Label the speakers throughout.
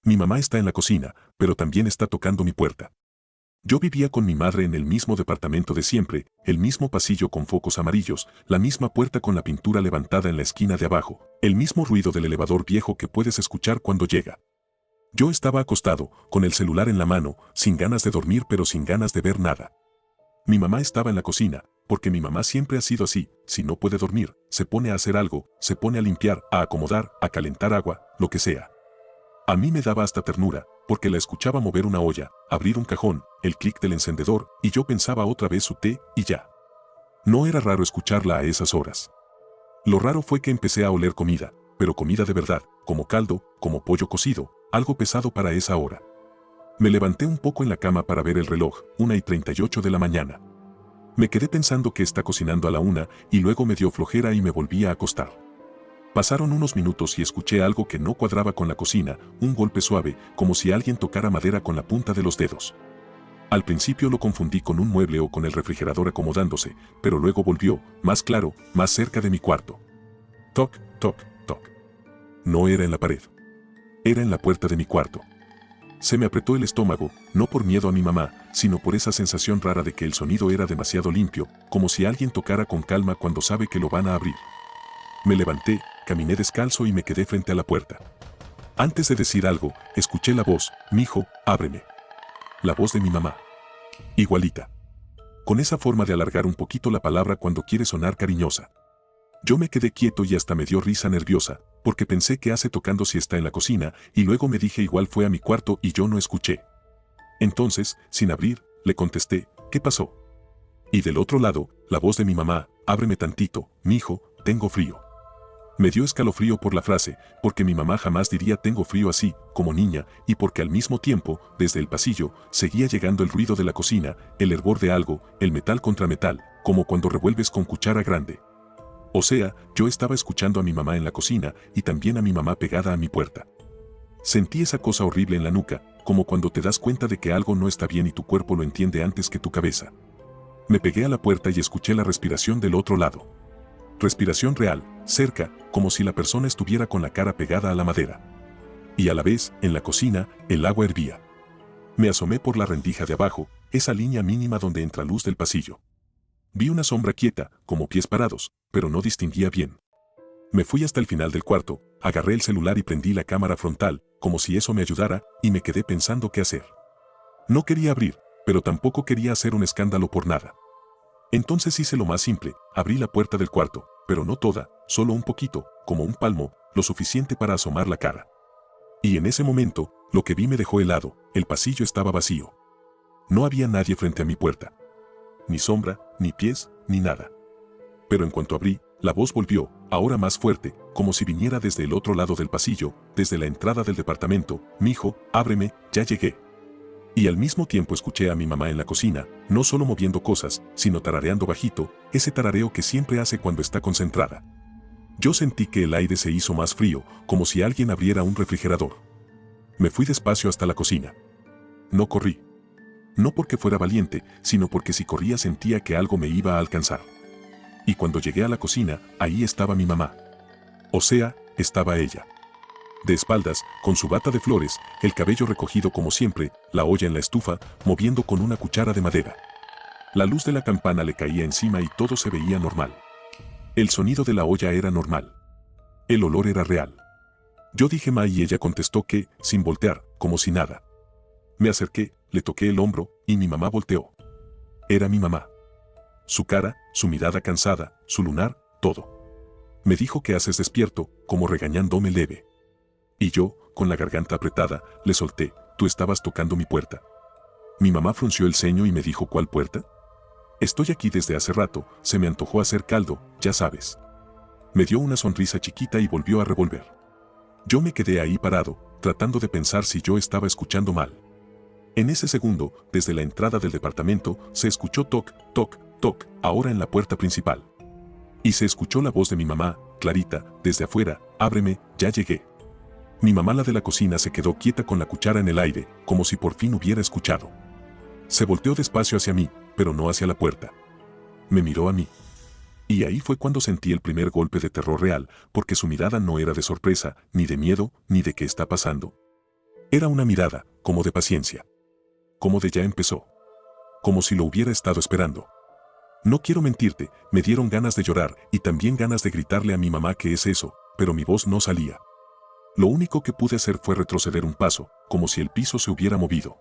Speaker 1: Mi mamá está en la cocina, pero también está tocando mi puerta. Yo vivía con mi madre en el mismo departamento de siempre, el mismo pasillo con focos amarillos, la misma puerta con la pintura levantada en la esquina de abajo, el mismo ruido del elevador viejo que puedes escuchar cuando llega. Yo estaba acostado, con el celular en la mano, sin ganas de dormir pero sin ganas de ver nada. Mi mamá estaba en la cocina, porque mi mamá siempre ha sido así, si no puede dormir, se pone a hacer algo, se pone a limpiar, a acomodar, a calentar agua, lo que sea. A mí me daba hasta ternura, porque la escuchaba mover una olla, abrir un cajón, el clic del encendedor, y yo pensaba otra vez su té, y ya. No era raro escucharla a esas horas. Lo raro fue que empecé a oler comida, pero comida de verdad, como caldo, como pollo cocido, algo pesado para esa hora. Me levanté un poco en la cama para ver el reloj, 1:38 de la mañana. Me quedé pensando que está cocinando a la 1 y luego me dio flojera y me volví a acostar. Pasaron unos minutos y escuché algo que no cuadraba con la cocina, un golpe suave, como si alguien tocara madera con la punta de los dedos. Al principio lo confundí con un mueble o con el refrigerador acomodándose, pero luego volvió, más claro, más cerca de mi cuarto. Toc, toc, toc. No era en la pared. Era en la puerta de mi cuarto. Se me apretó el estómago, no por miedo a mi mamá, sino por esa sensación rara de que el sonido era demasiado limpio, como si alguien tocara con calma cuando sabe que lo van a abrir. Me levanté, caminé descalzo y me quedé frente a la puerta. Antes de decir algo, escuché la voz, «Mijo, ábreme». La voz de mi mamá. Igualita. Con esa forma de alargar un poquito la palabra cuando quiere sonar cariñosa. Yo me quedé quieto y hasta me dio risa nerviosa, porque pensé que hace tocando si está en la cocina, y luego me dije igual fue a mi cuarto y yo no escuché. Entonces, sin abrir, le contesté, «¿Qué pasó?» Y del otro lado, la voz de mi mamá, «Ábreme tantito, mijo, tengo frío». Me dio escalofrío por la frase, porque mi mamá jamás diría tengo frío así, como niña, y porque al mismo tiempo, desde el pasillo, seguía llegando el ruido de la cocina, el hervor de algo, el metal contra metal, como cuando revuelves con cuchara grande. O sea, yo estaba escuchando a mi mamá en la cocina y también a mi mamá pegada a mi puerta. Sentí esa cosa horrible en la nuca, como cuando te das cuenta de que algo no está bien y tu cuerpo lo entiende antes que tu cabeza. Me pegué a la puerta y escuché la respiración del otro lado. Respiración real, cerca, como si la persona estuviera con la cara pegada a la madera. Y a la vez, en la cocina, el agua hervía. Me asomé por la rendija de abajo, esa línea mínima donde entra luz del pasillo. Vi una sombra quieta, como pies parados, pero no distinguía bien. Me fui hasta el final del cuarto, agarré el celular y prendí la cámara frontal, como si eso me ayudara, y me quedé pensando qué hacer. No quería abrir, pero tampoco quería hacer un escándalo por nada. Entonces hice lo más simple, abrí la puerta del cuarto, pero no toda, solo un poquito, como un palmo, lo suficiente para asomar la cara. Y en ese momento, lo que vi me dejó helado, el pasillo estaba vacío. No había nadie frente a mi puerta. Ni sombra, ni pies, ni nada. Pero en cuanto abrí, la voz volvió, ahora más fuerte, como si viniera desde el otro lado del pasillo, desde la entrada del departamento, «Mijo, ábreme, ya llegué». Y al mismo tiempo escuché a mi mamá en la cocina, no solo moviendo cosas, sino tarareando bajito, ese tarareo que siempre hace cuando está concentrada. Yo sentí que el aire se hizo más frío, como si alguien abriera un refrigerador. Me fui despacio hasta la cocina. No corrí. No porque fuera valiente, sino porque si corría sentía que algo me iba a alcanzar. Y cuando llegué a la cocina, ahí estaba mi mamá. O sea, estaba ella. De espaldas, con su bata de flores, el cabello recogido como siempre, la olla en la estufa, moviendo con una cuchara de madera. La luz de la campana le caía encima y todo se veía normal. El sonido de la olla era normal. El olor era real. Yo dije ma y ella contestó que, sin voltear, como si nada. Me acerqué, le toqué el hombro, y mi mamá volteó. Era mi mamá. Su cara, su mirada cansada, su lunar, todo. Me dijo ¿qué haces despierto?, como regañándome leve. Y yo, con la garganta apretada, le solté, tú estabas tocando mi puerta. Mi mamá frunció el ceño y me dijo ¿cuál puerta? Estoy aquí desde hace rato, se me antojó hacer caldo, ya sabes. Me dio una sonrisa chiquita y volvió a revolver. Yo me quedé ahí parado, tratando de pensar si yo estaba escuchando mal. En ese segundo, desde la entrada del departamento, se escuchó toc, toc, toc, ahora en la puerta principal. Y se escuchó la voz de mi mamá, clarita, desde afuera, ábreme, ya llegué. Mi mamá, la de la cocina, se quedó quieta con la cuchara en el aire, como si por fin hubiera escuchado. Se volteó despacio hacia mí, pero no hacia la puerta. Me miró a mí. Y ahí fue cuando sentí el primer golpe de terror real, porque su mirada no era de sorpresa, ni de miedo, ni de qué está pasando. Era una mirada, como de paciencia. Como de ya empezó. Como si lo hubiera estado esperando. No quiero mentirte, me dieron ganas de llorar y también ganas de gritarle a mi mamá qué es eso, pero mi voz no salía. Lo único que pude hacer fue retroceder un paso, como si el piso se hubiera movido.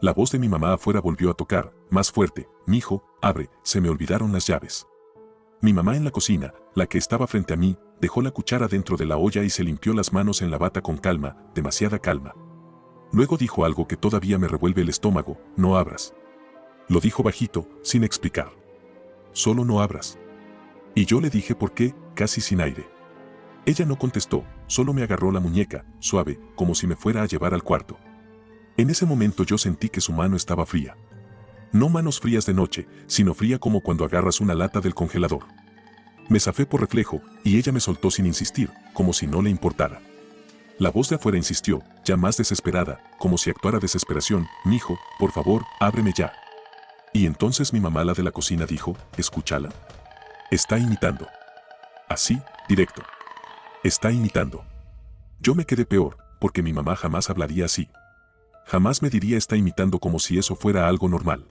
Speaker 1: La voz de mi mamá afuera volvió a tocar, más fuerte: «Mijo, abre, se me olvidaron las llaves». Mi mamá en la cocina, la que estaba frente a mí, dejó la cuchara dentro de la olla y se limpió las manos en la bata con calma, demasiada calma. Luego dijo algo que todavía me revuelve el estómago: «No abras». Lo dijo bajito, sin explicar. «Solo no abras». Y yo le dije por qué, casi sin aire. Ella no contestó, solo me agarró la muñeca, suave, como si me fuera a llevar al cuarto. En ese momento yo sentí que su mano estaba fría. No manos frías de noche, sino fría como cuando agarras una lata del congelador. Me zafé por reflejo, y ella me soltó sin insistir, como si no le importara. La voz de afuera insistió, ya más desesperada, como si actuara desesperación: «Mijo, por favor, ábreme ya». Y entonces mi mamá, la de la cocina, dijo: «Escúchala. Está imitando». Así, directo. Está imitando. Yo me quedé peor, porque mi mamá jamás hablaría así. Jamás me diría «está imitando», como si eso fuera algo normal.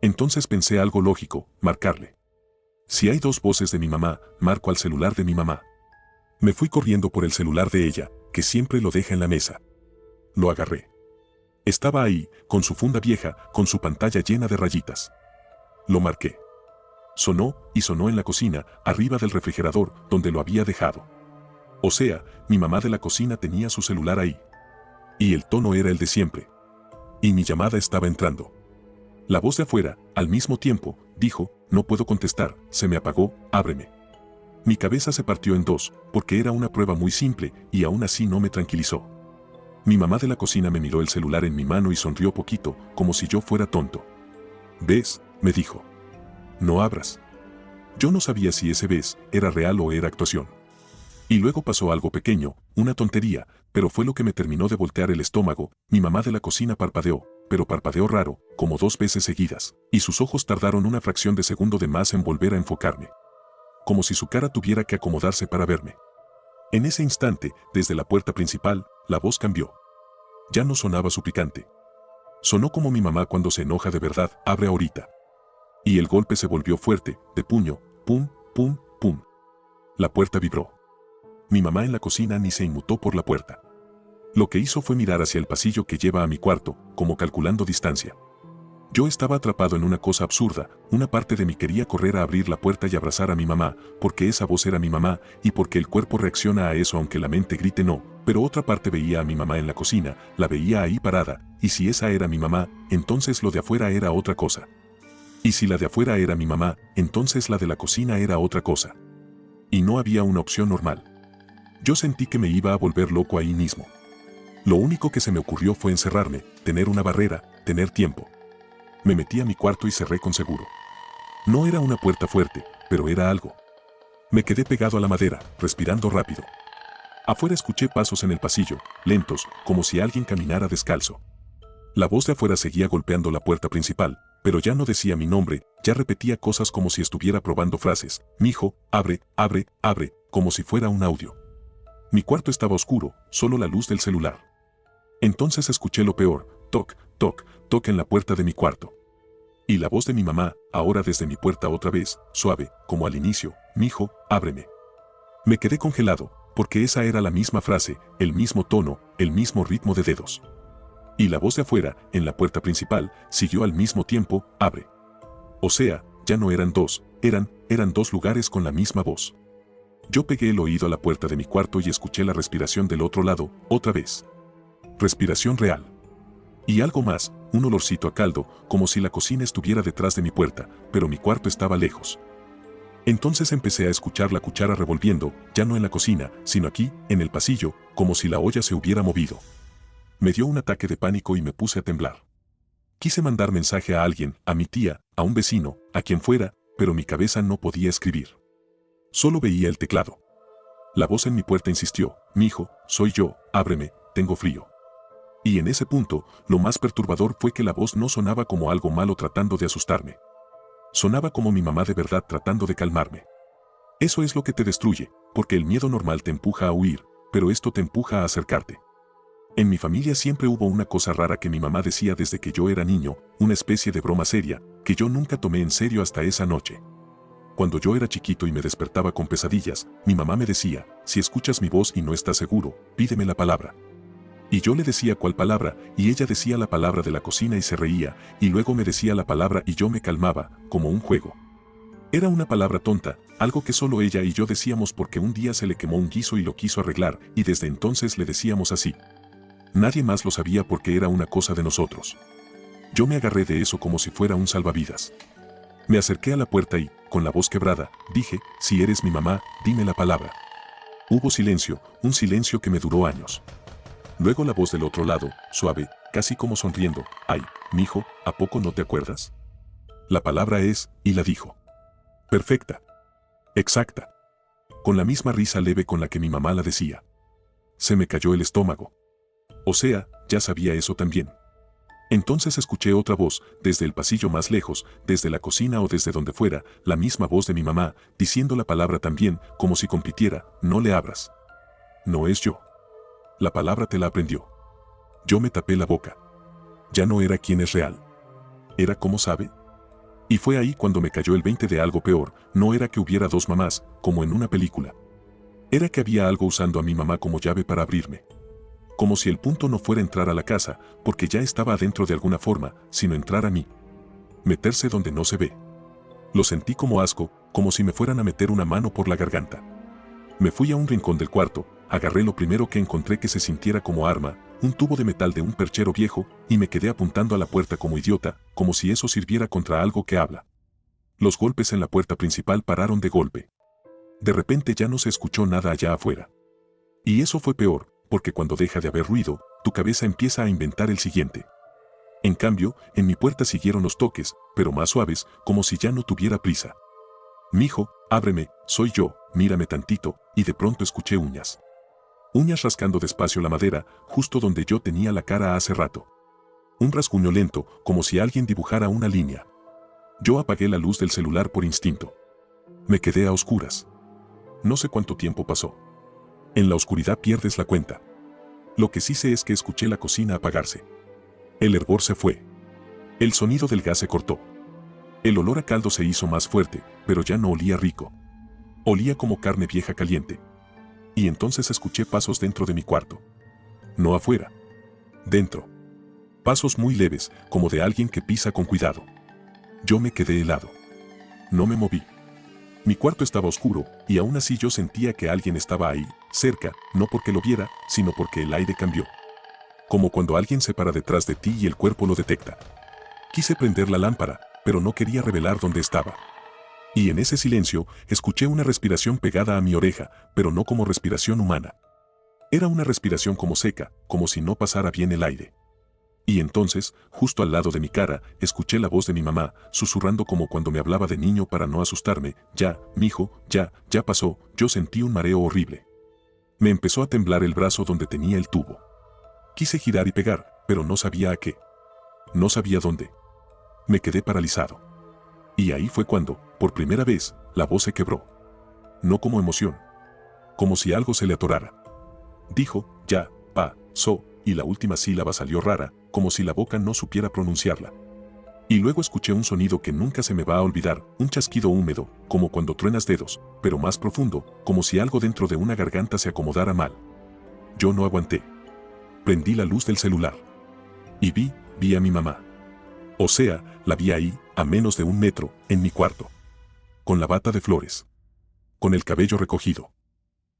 Speaker 1: Entonces pensé algo lógico: marcarle. Si hay dos voces de mi mamá, marco al celular de mi mamá. Me fui corriendo por el celular de ella, que siempre lo deja en la mesa. Lo agarré. Estaba ahí, con su funda vieja, con su pantalla llena de rayitas. Lo marqué. Sonó, y sonó en la cocina, arriba del refrigerador, donde lo había dejado. O sea, mi mamá de la cocina tenía su celular ahí. Y el tono era el de siempre. Y mi llamada estaba entrando. La voz de afuera, al mismo tiempo, dijo: «No puedo contestar, se me apagó, ábreme». Mi cabeza se partió en dos, porque era una prueba muy simple, y aún así no me tranquilizó. Mi mamá de la cocina me miró el celular en mi mano y sonrió poquito, como si yo fuera tonto. «¿Ves?», me dijo. «No abras». Yo no sabía si ese «ves» era real o era actuación. Y luego pasó algo pequeño, una tontería, pero fue lo que me terminó de voltear el estómago. Mi mamá de la cocina parpadeó, pero parpadeó raro, como 2 veces seguidas, y sus ojos tardaron una fracción de segundo de más en volver a enfocarme. Como si su cara tuviera que acomodarse para verme. En ese instante, desde la puerta principal, la voz cambió. Ya no sonaba suplicante. Sonó como mi mamá cuando se enoja de verdad: «Abre ahorita». Y el golpe se volvió fuerte, de puño: pum, pum, pum. La puerta vibró. Mi mamá en la cocina ni se inmutó por la puerta. Lo que hizo fue mirar hacia el pasillo que lleva a mi cuarto, como calculando distancia. Yo estaba atrapado en una cosa absurda. Una parte de mí quería correr a abrir la puerta y abrazar a mi mamá, porque esa voz era mi mamá, y porque el cuerpo reacciona a eso aunque la mente grite no, pero otra parte veía a mi mamá en la cocina, la veía ahí parada, y si esa era mi mamá, entonces lo de afuera era otra cosa. Y si la de afuera era mi mamá, entonces la de la cocina era otra cosa. Y no había una opción normal. Yo sentí que me iba a volver loco ahí mismo. Lo único que se me ocurrió fue encerrarme, tener una barrera, tener tiempo. Me metí a mi cuarto y cerré con seguro. No era una puerta fuerte, pero era algo. Me quedé pegado a la madera, respirando rápido. Afuera escuché pasos en el pasillo, lentos, como si alguien caminara descalzo. La voz de afuera seguía golpeando la puerta principal, pero ya no decía mi nombre, ya repetía cosas como si estuviera probando frases: «Mijo, abre, abre, abre», como si fuera un audio. Mi cuarto estaba oscuro, solo la luz del celular. Entonces escuché lo peor: toc, toc, toc en la puerta de mi cuarto. Y la voz de mi mamá, ahora desde mi puerta otra vez, suave, como al inicio: «Mijo, ábreme». Me quedé congelado, porque esa era la misma frase, el mismo tono, el mismo ritmo de dedos. Y la voz de afuera, en la puerta principal, siguió al mismo tiempo: «Abre». O sea, ya no eran dos, eran 2 lugares con la misma voz. Yo pegué el oído a la puerta de mi cuarto y escuché la respiración del otro lado, otra vez. Respiración real. Y algo más, un olorcito a caldo, como si la cocina estuviera detrás de mi puerta, pero mi cuarto estaba lejos. Entonces empecé a escuchar la cuchara revolviendo, ya no en la cocina, sino aquí, en el pasillo, como si la olla se hubiera movido. Me dio un ataque de pánico y me puse a temblar. Quise mandar mensaje a alguien, a mi tía, a un vecino, a quien fuera, pero mi cabeza no podía escribir. Solo veía el teclado. La voz en mi puerta insistió: «Mijo, soy yo, ábreme, tengo frío». Y en ese punto, lo más perturbador fue que la voz no sonaba como algo malo tratando de asustarme. Sonaba como mi mamá de verdad tratando de calmarme. Eso es lo que te destruye, porque el miedo normal te empuja a huir, pero esto te empuja a acercarte. En mi familia siempre hubo una cosa rara que mi mamá decía desde que yo era niño, una especie de broma seria, que yo nunca tomé en serio hasta esa noche. Cuando yo era chiquito y me despertaba con pesadillas, mi mamá me decía, si escuchas mi voz y no estás seguro, pídeme la palabra. Y yo le decía cuál palabra, y ella decía la palabra de la cocina y se reía, y luego me decía la palabra y yo me calmaba, como un juego. Era una palabra tonta, algo que solo ella y yo decíamos porque un día se le quemó un guiso y lo quiso arreglar, y desde entonces le decíamos así. Nadie más lo sabía porque era una cosa de nosotros. Yo me agarré de eso como si fuera un salvavidas. Me acerqué a la puerta y, con la voz quebrada, dije, si eres mi mamá, dime la palabra. Hubo silencio, un silencio que me duró años. Luego la voz del otro lado, suave, casi como sonriendo, ay, mijo, ¿a poco no te acuerdas? La palabra es, y la dijo. Perfecta. Exacta. Con la misma risa leve con la que mi mamá la decía. Se me cayó el estómago. O sea, ya sabía eso también. Entonces escuché otra voz, desde el pasillo más lejos, desde la cocina o desde donde fuera, la misma voz de mi mamá, diciendo la palabra también, como si compitiera, no le abras. No es yo. La palabra te la aprendió. Yo me tapé la boca. Ya no era quien es real. ¿Era como sabe? Y fue ahí cuando me cayó el 20 de algo peor, no era que hubiera dos mamás, como en una película. Era que había algo usando a mi mamá como llave para abrirme. Como si el punto no fuera entrar a la casa, porque ya estaba adentro de alguna forma, sino entrar a mí. Meterse donde no se ve. Lo sentí como asco, como si me fueran a meter una mano por la garganta. Me fui a un rincón del cuarto, agarré lo primero que encontré que se sintiera como arma, un tubo de metal de un perchero viejo, y me quedé apuntando a la puerta como idiota, como si eso sirviera contra algo que habla. Los golpes en la puerta principal pararon de golpe. De repente ya no se escuchó nada allá afuera. Y eso fue peor, porque cuando deja de haber ruido, tu cabeza empieza a inventar el siguiente. En cambio, en mi puerta siguieron los toques, pero más suaves, como si ya no tuviera prisa. Mijo, ábreme, soy yo, mírame tantito, y de pronto escuché uñas. Uñas rascando despacio la madera, justo donde yo tenía la cara hace rato. Un rasguño lento, como si alguien dibujara una línea. Yo apagué la luz del celular por instinto. Me quedé a oscuras. No sé cuánto tiempo pasó. En la oscuridad pierdes la cuenta. Lo que sí sé es que escuché la cocina apagarse. El hervor se fue. El sonido del gas se cortó. El olor a caldo se hizo más fuerte, pero ya no olía rico. Olía como carne vieja caliente. Y entonces escuché pasos dentro de mi cuarto. No afuera. Dentro. Pasos muy leves, como de alguien que pisa con cuidado. Yo me quedé helado. No me moví. Mi cuarto estaba oscuro, y aún así yo sentía que alguien estaba ahí, cerca, no porque lo viera, sino porque el aire cambió. Como cuando alguien se para detrás de ti y el cuerpo lo detecta. Quise prender la lámpara, pero no quería revelar dónde estaba. Y en ese silencio, escuché una respiración pegada a mi oreja, pero no como respiración humana. Era una respiración como seca, como si no pasara bien el aire. Y entonces, justo al lado de mi cara, escuché la voz de mi mamá, susurrando como cuando me hablaba de niño para no asustarme, ya, mijo, ya pasó, yo sentí un mareo horrible. Me empezó a temblar el brazo donde tenía el tubo. Quise girar y pegar, pero no sabía a qué. No sabía dónde. Me quedé paralizado. Y ahí fue cuando, por primera vez, la voz se quebró. No como emoción. Como si algo se le atorara. Dijo, ya, pasó, y la última sílaba salió rara, como si la boca no supiera pronunciarla. Y luego escuché un sonido que nunca se me va a olvidar, un chasquido húmedo, como cuando truenas dedos, pero más profundo, como si algo dentro de una garganta se acomodara mal. Yo no aguanté. Prendí la luz del celular. Y vi a mi mamá. O sea, la vi ahí, a menos de 1 metro, en mi cuarto. Con la bata de flores. Con el cabello recogido.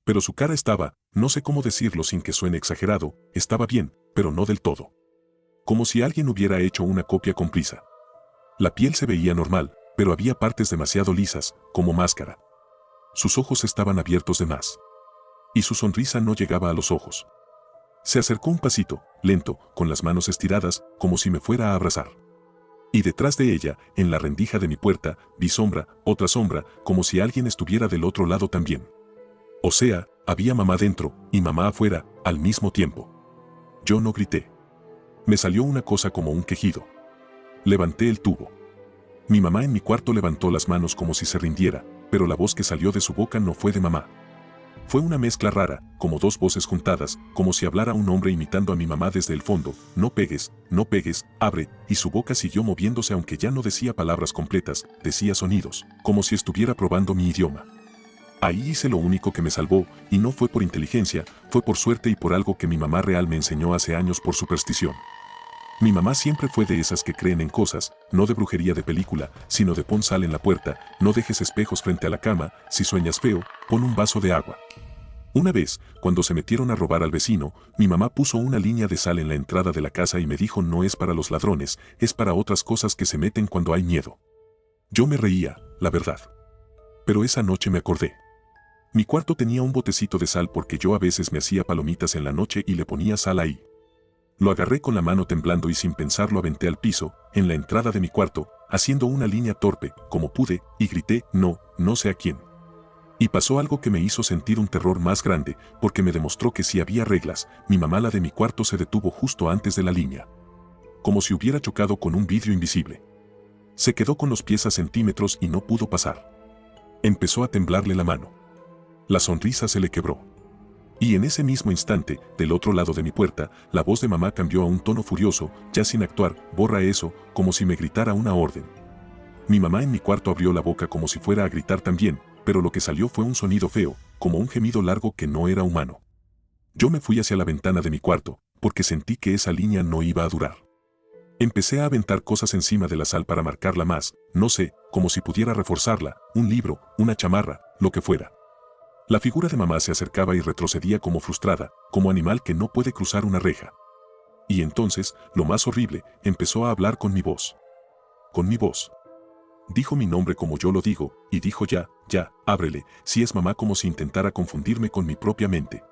Speaker 1: Pero su cara estaba, no sé cómo decirlo sin que suene exagerado, estaba bien, pero no del todo. Como si alguien hubiera hecho una copia con prisa. La piel se veía normal, pero había partes demasiado lisas, como máscara. Sus ojos estaban abiertos de más. Y su sonrisa no llegaba a los ojos. Se acercó un pasito, lento, con las manos estiradas, como si me fuera a abrazar. Y detrás de ella, en la rendija de mi puerta, vi sombra, otra sombra, como si alguien estuviera del otro lado también. O sea, había mamá dentro, y mamá afuera, al mismo tiempo. Yo no grité. Me salió una cosa como un quejido. Levanté el tubo. Mi mamá en mi cuarto levantó las manos como si se rindiera, pero la voz que salió de su boca no fue de mamá. Fue una mezcla rara, como dos voces juntadas, como si hablara un hombre imitando a mi mamá desde el fondo: no pegues, abre, y su boca siguió moviéndose aunque ya no decía palabras completas, decía sonidos, como si estuviera probando mi idioma. Ahí hice lo único que me salvó, y no fue por inteligencia, fue por suerte y por algo que mi mamá real me enseñó hace años por superstición. Mi mamá siempre fue de esas que creen en cosas, no de brujería de película, sino de pon sal en la puerta, no dejes espejos frente a la cama, si sueñas feo, pon un vaso de agua. Una vez, cuando se metieron a robar al vecino, mi mamá puso una línea de sal en la entrada de la casa y me dijo: no es para los ladrones, es para otras cosas que se meten cuando hay miedo. Yo me reía, la verdad. Pero esa noche me acordé. Mi cuarto tenía un botecito de sal porque yo a veces me hacía palomitas en la noche y le ponía sal ahí. Lo agarré con la mano temblando y sin pensarlo aventé al piso, en la entrada de mi cuarto, haciendo una línea torpe, como pude, y grité: no sé a quién. Y pasó algo que me hizo sentir un terror más grande, porque me demostró que si había reglas, mi mamá, la de mi cuarto, se detuvo justo antes de la línea. Como si hubiera chocado con un vidrio invisible. Se quedó con los pies a centímetros y no pudo pasar. Empezó a temblarle la mano. La sonrisa se le quebró. Y en ese mismo instante, del otro lado de mi puerta, la voz de mamá cambió a un tono furioso, ya sin actuar: borra eso, como si me gritara una orden. Mi mamá en mi cuarto abrió la boca como si fuera a gritar también, pero lo que salió fue un sonido feo, como un gemido largo que no era humano. Yo me fui hacia la ventana de mi cuarto, porque sentí que esa línea no iba a durar. Empecé a aventar cosas encima de la sal para marcarla más, no sé, como si pudiera reforzarla: un libro, una chamarra, lo que fuera. La figura de mamá se acercaba y retrocedía como frustrada, como animal que no puede cruzar una reja. Y entonces, lo más horrible, empezó a hablar con mi voz. Con mi voz. Dijo mi nombre como yo lo digo, y dijo: ya, ábrele, si es mamá, como si intentara confundirme con mi propia mente.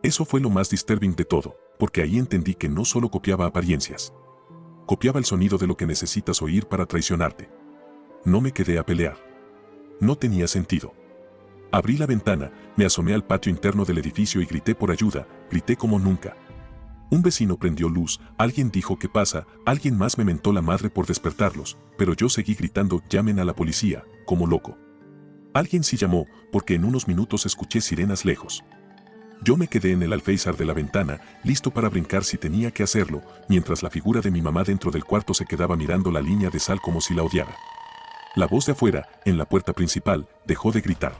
Speaker 1: Eso fue lo más disturbing de todo, porque ahí entendí que no solo copiaba apariencias. Copiaba el sonido de lo que necesitas oír para traicionarte. No me quedé a pelear. No tenía sentido. Abrí la ventana, me asomé al patio interno del edificio y grité por ayuda, grité como nunca. Un vecino prendió luz, alguien dijo: ¿qué pasa?, alguien más me mentó la madre por despertarlos, pero yo seguí gritando: llamen a la policía, como loco. Alguien sí llamó, porque en unos minutos escuché sirenas lejos. Yo me quedé en el alféizar de la ventana, listo para brincar si tenía que hacerlo, mientras la figura de mi mamá dentro del cuarto se quedaba mirando la línea de sal como si la odiara. La voz de afuera, en la puerta principal, dejó de gritar.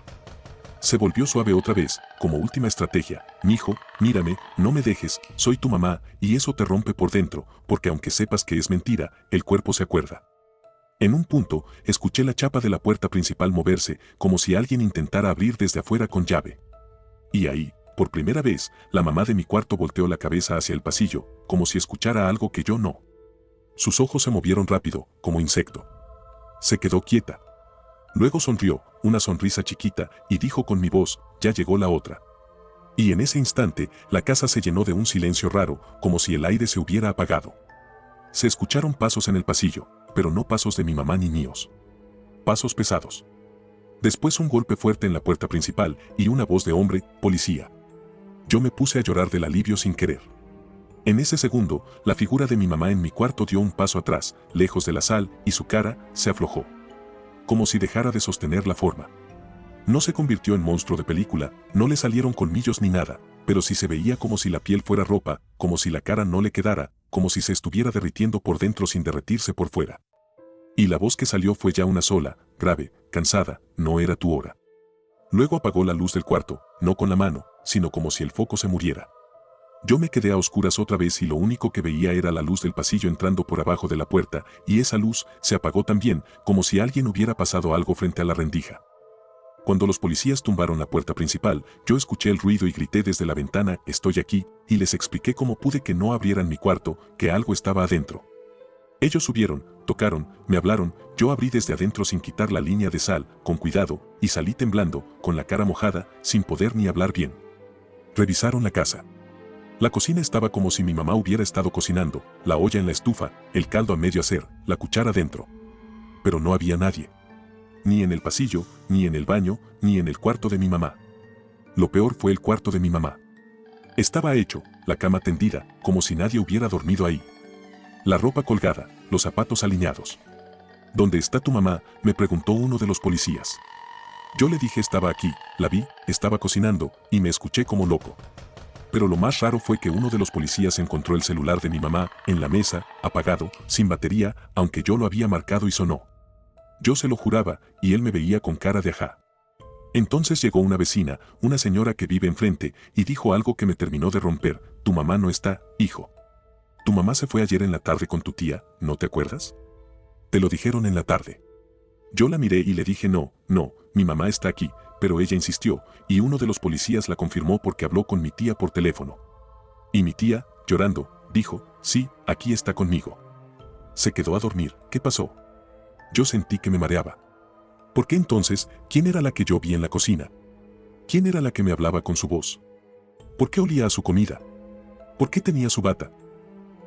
Speaker 1: Se volvió suave otra vez, como última estrategia: mijo, mírame, no me dejes, soy tu mamá, y eso te rompe por dentro, porque aunque sepas que es mentira, el cuerpo se acuerda. En un punto, escuché la chapa de la puerta principal moverse, como si alguien intentara abrir desde afuera con llave. Y ahí, por primera vez, la mamá de mi cuarto volteó la cabeza hacia el pasillo, como si escuchara algo que yo no. Sus ojos se movieron rápido, como insecto. Se quedó quieta. Luego sonrió, una sonrisa chiquita, y dijo con mi voz: ya llegó la otra. Y en ese instante, la casa se llenó de un silencio raro, como si el aire se hubiera apagado. Se escucharon pasos en el pasillo, pero no pasos de mi mamá ni míos. Pasos pesados. Después un golpe fuerte en la puerta principal, y una voz de hombre: policía. Yo me puse a llorar del alivio sin querer. En ese segundo, la figura de mi mamá en mi cuarto dio un paso atrás, lejos de la sal, y su cara se aflojó. Como si dejara de sostener la forma. No se convirtió en monstruo de película, no le salieron colmillos ni nada, pero sí se veía como si la piel fuera ropa, como si la cara no le quedara, como si se estuviera derritiendo por dentro sin derretirse por fuera. Y la voz que salió fue ya una sola, grave, cansada: no era tu hora. Luego apagó la luz del cuarto, no con la mano, sino como si el foco se muriera. Yo me quedé a oscuras otra vez y lo único que veía era la luz del pasillo entrando por abajo de la puerta, y esa luz se apagó también, como si alguien hubiera pasado algo frente a la rendija. Cuando los policías tumbaron la puerta principal, yo escuché el ruido y grité desde la ventana: estoy aquí, y les expliqué cómo pude que no abrieran mi cuarto, que algo estaba adentro. Ellos subieron, tocaron, me hablaron, yo abrí desde adentro sin quitar la línea de sal, con cuidado, y salí temblando, con la cara mojada, sin poder ni hablar bien. Revisaron la casa. La cocina estaba como si mi mamá hubiera estado cocinando, la olla en la estufa, el caldo a medio hacer, la cuchara dentro. Pero no había nadie. Ni en el pasillo, ni en el baño, ni en el cuarto de mi mamá. Lo peor fue el cuarto de mi mamá. Estaba hecho, la cama tendida, como si nadie hubiera dormido ahí. La ropa colgada, los zapatos alineados. ¿Dónde está tu mamá?, me preguntó uno de los policías. Yo le dije estaba aquí, la vi, estaba cocinando, y me escuché como loco. Pero lo más raro fue que uno de los policías encontró el celular de mi mamá, en la mesa, apagado, sin batería, aunque yo lo había marcado y sonó. Yo se lo juraba, y él me veía con cara de ajá. Entonces llegó una vecina, una señora que vive enfrente, y dijo algo que me terminó de romper: tu mamá no está, hijo. Tu mamá se fue ayer en la tarde con tu tía, ¿no te acuerdas? Te lo dijeron en la tarde. Yo la miré y le dije no, mi mamá está aquí, pero ella insistió, y uno de los policías la confirmó porque habló con mi tía por teléfono. Y mi tía, llorando, dijo, sí, aquí está conmigo. Se quedó a dormir. ¿Qué pasó? Yo sentí que me mareaba. ¿Por qué entonces, quién era la que yo vi en la cocina? ¿Quién era la que me hablaba con su voz? ¿Por qué olía a su comida? ¿Por qué tenía su bata?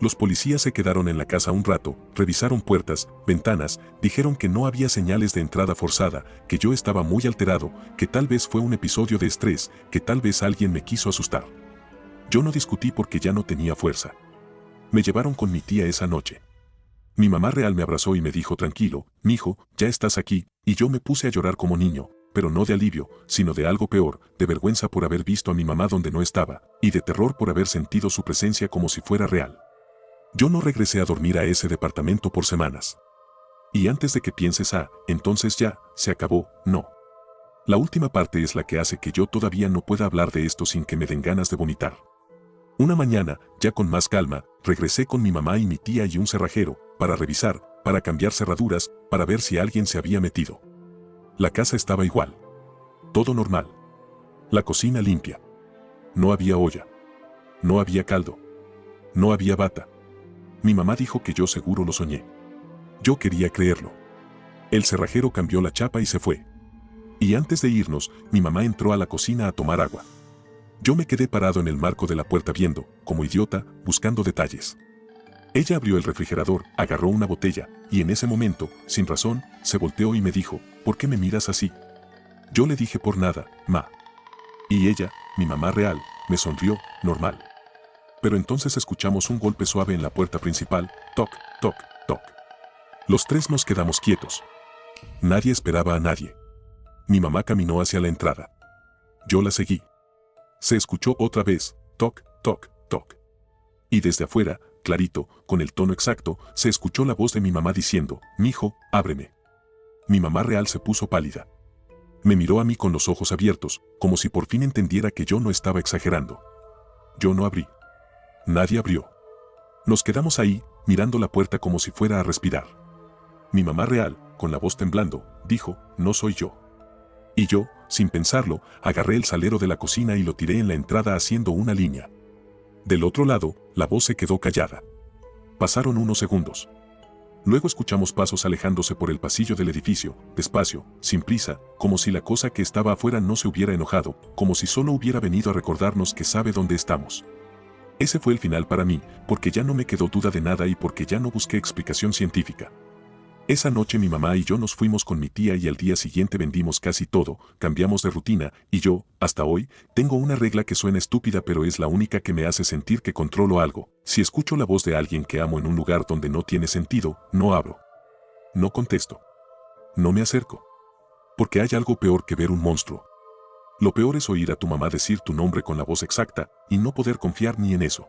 Speaker 1: Los policías se quedaron en la casa un rato, revisaron puertas, ventanas, dijeron que no había señales de entrada forzada, que yo estaba muy alterado, que tal vez fue un episodio de estrés, que tal vez alguien me quiso asustar. Yo no discutí porque ya no tenía fuerza. Me llevaron con mi tía esa noche. Mi mamá real me abrazó y me dijo tranquilo, mijo, ya estás aquí, y yo me puse a llorar como niño, pero no de alivio, sino de algo peor, de vergüenza por haber visto a mi mamá donde no estaba, y de terror por haber sentido su presencia como si fuera real. Yo no regresé a dormir a ese departamento por semanas. Y antes de que pienses, entonces ya, se acabó, no. La última parte es la que hace que yo todavía no pueda hablar de esto sin que me den ganas de vomitar. Una mañana, ya con más calma, regresé con mi mamá y mi tía y un cerrajero, para revisar, para cambiar cerraduras, para ver si alguien se había metido. La casa estaba igual. Todo normal. La cocina limpia. No había olla. No había caldo. No había bata. Mi mamá dijo que yo seguro lo soñé. Yo quería creerlo. El cerrajero cambió la chapa y se fue. Y antes de irnos, mi mamá entró a la cocina a tomar agua. Yo me quedé parado en el marco de la puerta viendo, como idiota, buscando detalles. Ella abrió el refrigerador, agarró una botella, y en ese momento, sin razón, se volteó y me dijo, ¿por qué me miras así? Yo le dije por nada, ma. Y ella, mi mamá real, me sonrió, normal. Pero entonces escuchamos un golpe suave en la puerta principal, toc, toc, toc. Los tres nos quedamos quietos. Nadie esperaba a nadie. Mi mamá caminó hacia la entrada. Yo la seguí. Se escuchó otra vez, toc, toc, toc. Y desde afuera, clarito, con el tono exacto, se escuchó la voz de mi mamá diciendo, mijo, ábreme. Mi mamá real se puso pálida. Me miró a mí con los ojos abiertos, como si por fin entendiera que yo no estaba exagerando. Yo no abrí. Nadie abrió. Nos quedamos ahí, mirando la puerta como si fuera a respirar. Mi mamá real, con la voz temblando, dijo, no soy yo. Y yo, sin pensarlo, agarré el salero de la cocina y lo tiré en la entrada haciendo una línea. Del otro lado, la voz se quedó callada. Pasaron unos segundos. Luego escuchamos pasos alejándose por el pasillo del edificio, despacio, sin prisa, como si la cosa que estaba afuera no se hubiera enojado, como si solo hubiera venido a recordarnos que sabe dónde estamos. Ese fue el final para mí, porque ya no me quedó duda de nada y porque ya no busqué explicación científica. Esa noche mi mamá y yo nos fuimos con mi tía y al día siguiente vendimos casi todo, cambiamos de rutina, y yo, hasta hoy, tengo una regla que suena estúpida pero es la única que me hace sentir que controlo algo. Si escucho la voz de alguien que amo en un lugar donde no tiene sentido, no abro. No contesto. No me acerco. Porque hay algo peor que ver un monstruo. Lo peor es oír a tu mamá decir tu nombre con la voz exacta y no poder confiar ni en eso.